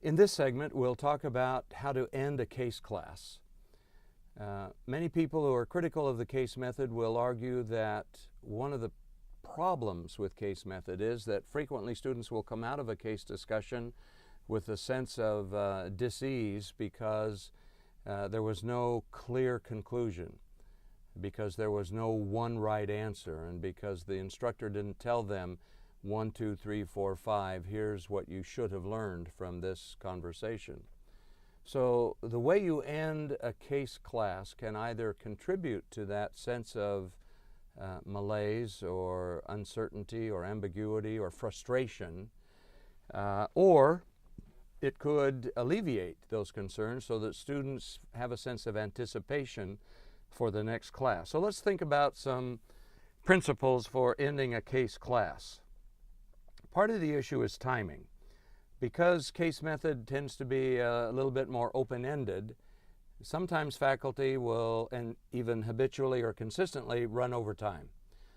In this segment, we'll talk about how to end a case class. Many people who are critical of the case method will argue that one of the problems with case method is that frequently students will come out of a case discussion with a sense of dis-ease because there was no clear conclusion, because there was no one right answer, and because the instructor didn't tell them 1, 2, 3, 4, 5, here's what you should have learned from this conversation. So the way you end a case class can either contribute to that sense of malaise or uncertainty or ambiguity or frustration, or it could alleviate those concerns so that students have a sense of anticipation for the next class. So let's think about some principles for ending a case class. Part of the issue is timing. Because case method tends to be a little bit more open-ended, sometimes faculty will, and even habitually or consistently, run over time.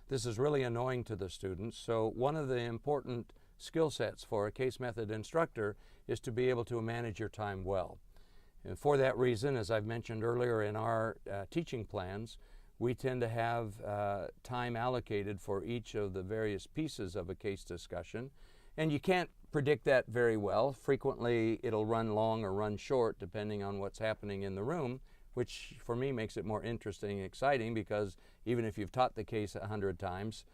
This is really annoying to the students, so one of the important skill sets for a case method instructor is to be able to manage your time well. And for that reason, as I've mentioned earlier in our teaching plans, we tend to have time allocated for each of the various pieces of a case discussion, and you can't predict that very well. Frequently it'll run long or run short depending on what's happening in the room, which for me makes it more interesting and exciting, because even if you've taught the case 100 times,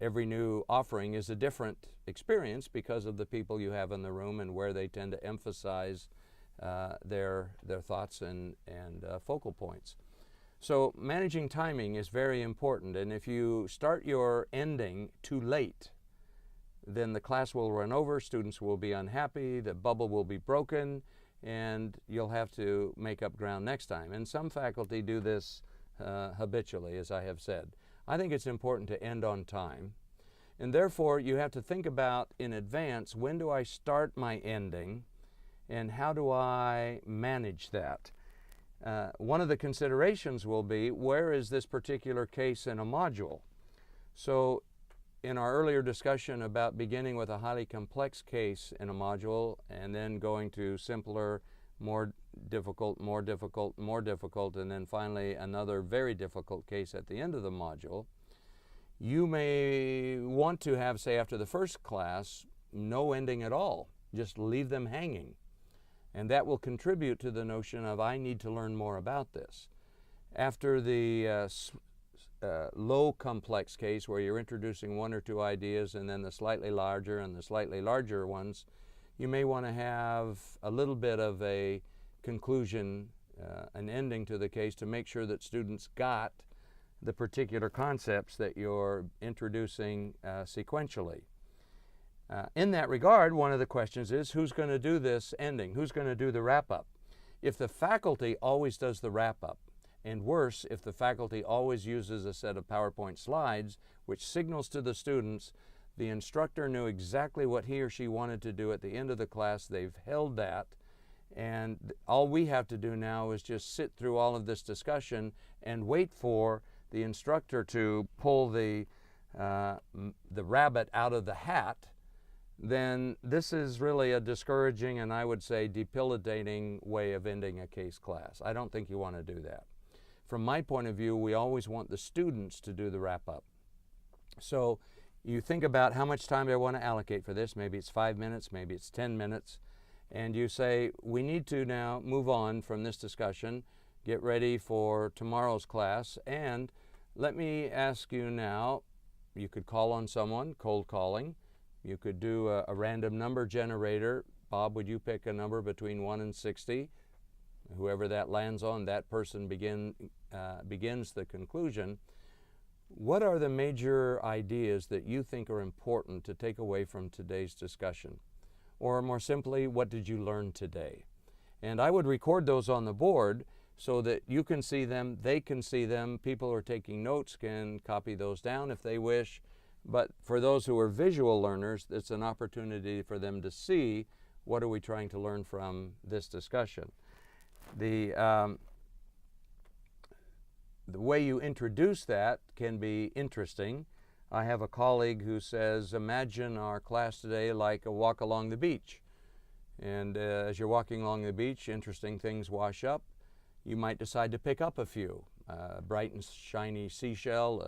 every new offering is a different experience because of the people you have in the room and where they tend to emphasize their thoughts and focal points. So managing timing is very important, and if you start your ending too late, then the class will run over, students will be unhappy, the bubble will be broken, and you'll have to make up ground next time. And some faculty do this habitually, as I have said. I think it's important to end on time, and therefore you have to think about in advance, when do I start my ending, and how do I manage that? One of the considerations will be, where is this particular case in a module? So in our earlier discussion about beginning with a highly complex case in a module and then going to simpler, more difficult, more difficult, more difficult, and then finally another very difficult case at the end of the module, you may want to have, say after the first class, no ending at all. Just leave them hanging. And that will contribute to the notion of, I need to learn more about this. After the low complex case, where you're introducing one or two ideas and then the slightly larger and the slightly larger ones, you may want to have a little bit of a conclusion, an ending to the case, to make sure that students got the particular concepts that you're introducing sequentially. In that regard, one of the questions is, who's going to do this ending? Who's going to do the wrap-up? If the faculty always does the wrap-up, and worse, if the faculty always uses a set of PowerPoint slides, which signals to the students the instructor knew exactly what he or she wanted to do at the end of the class, they've held that, and all we have to do now is just sit through all of this discussion and wait for the instructor to pull the rabbit out of the hat, then this is really a discouraging and I would say debilitating way of ending a case class. I don't think you want to do that. From my point of view, we always want the students to do the wrap-up. So you think about how much time do I want to allocate for this. Maybe it's 5 minutes, maybe it's 10 minutes, and you say, we need to now move on from this discussion, get ready for tomorrow's class, and let me ask you now, you could call on someone, cold calling. You could do a random number generator. Bob, would you pick a number between 1 and 60? Whoever that lands on, that person begins the conclusion. What are the major ideas that you think are important to take away from today's discussion? Or more simply, what did you learn today? And I would record those on the board so that you can see them, they can see them, people who are taking notes can copy those down if they wish. But for those who are visual learners, it's an opportunity for them to see, what are we trying to learn from this discussion. The way you introduce that can be interesting. I have a colleague who says, imagine our class today like a walk along the beach. And as you're walking along the beach, interesting things wash up. You might decide to pick up a few. A bright and shiny seashell,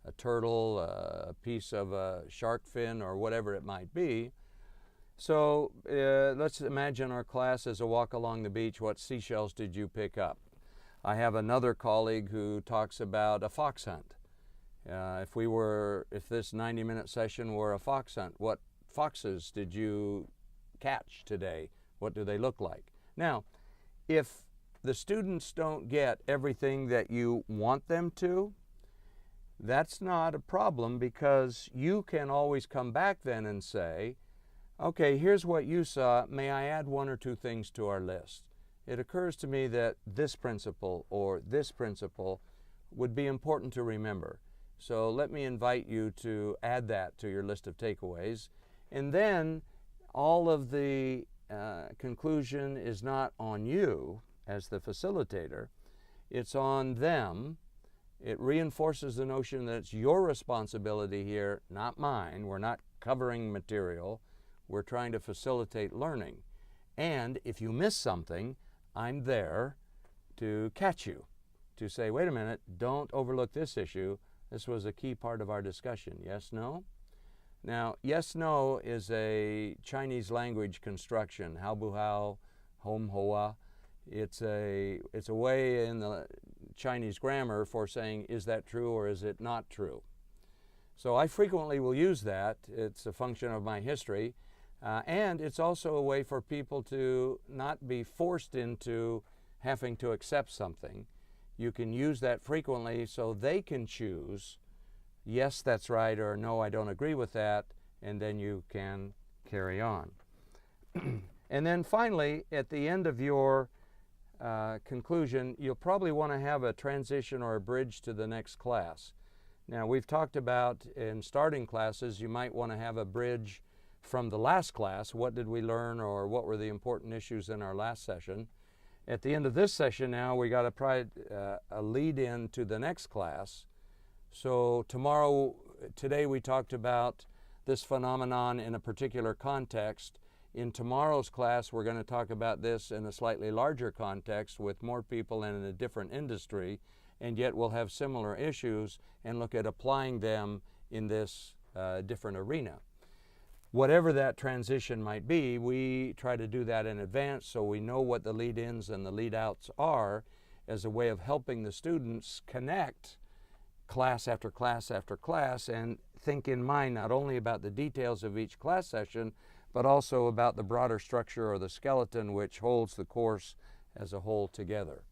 a turtle, a piece of a shark fin, or whatever it might be. So let's imagine our class as a walk along the beach. What seashells did you pick up? I have another colleague who talks about a fox hunt. If this 90-minute session were a fox hunt, what foxes did you catch today? What do they look like? Now, if the students don't get everything that you want them to, that's not a problem, because you can always come back then and say, okay, here's what you saw. May I add one or two things to our list? It occurs to me that this principle or this principle would be important to remember. So let me invite you to add that to your list of takeaways. And then all of the conclusion is not on you as the facilitator, it's on them. It reinforces the notion that it's your responsibility here, not mine. We're not covering material. We're trying to facilitate learning. And if you miss something, I'm there to catch you, to say, wait a minute, don't overlook this issue. This was a key part of our discussion. Yes, no? Now, yes, no is a Chinese language construction, hao bu hao, hom hoa. It's a way in the Chinese grammar for saying, is that true or is it not true? So I frequently will use that. It's a function of my history. And it's also a way for people to not be forced into having to accept something. You can use that frequently so they can choose, yes, that's right, or no, I don't agree with that, and then you can carry on. And then finally, at the end of your conclusion, you'll probably want to have a transition or a bridge to the next class. Now, we've talked about in starting classes, you might want to have a bridge from the last class. What did we learn, or what were the important issues in our last session? At the end of this session now, we got to provide a lead in to the next class. So today we talked about this phenomenon in a particular context. In tomorrow's class, we're going to talk about this in a slightly larger context with more people and in a different industry, and yet we'll have similar issues and look at applying them in this different arena. Whatever that transition might be, we try to do that in advance so we know what the lead-ins and the lead-outs are as a way of helping the students connect class after class after class and think in mind not only about the details of each class session, but also about the broader structure or the skeleton which holds the course as a whole together.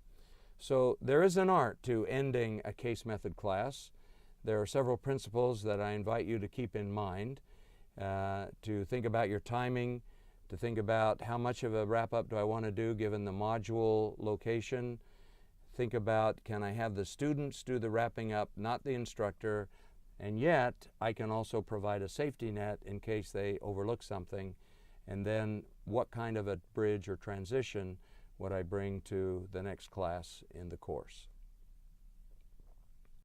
So there is an art to ending a case method class. There are several principles that I invite you to keep in mind. To think about your timing, to think about how much of a wrap-up do I want to do given the module location. Think about, can I have the students do the wrapping up, not the instructor, and yet I can also provide a safety net in case they overlook something. And then what kind of a bridge or transition would I bring to the next class in the course?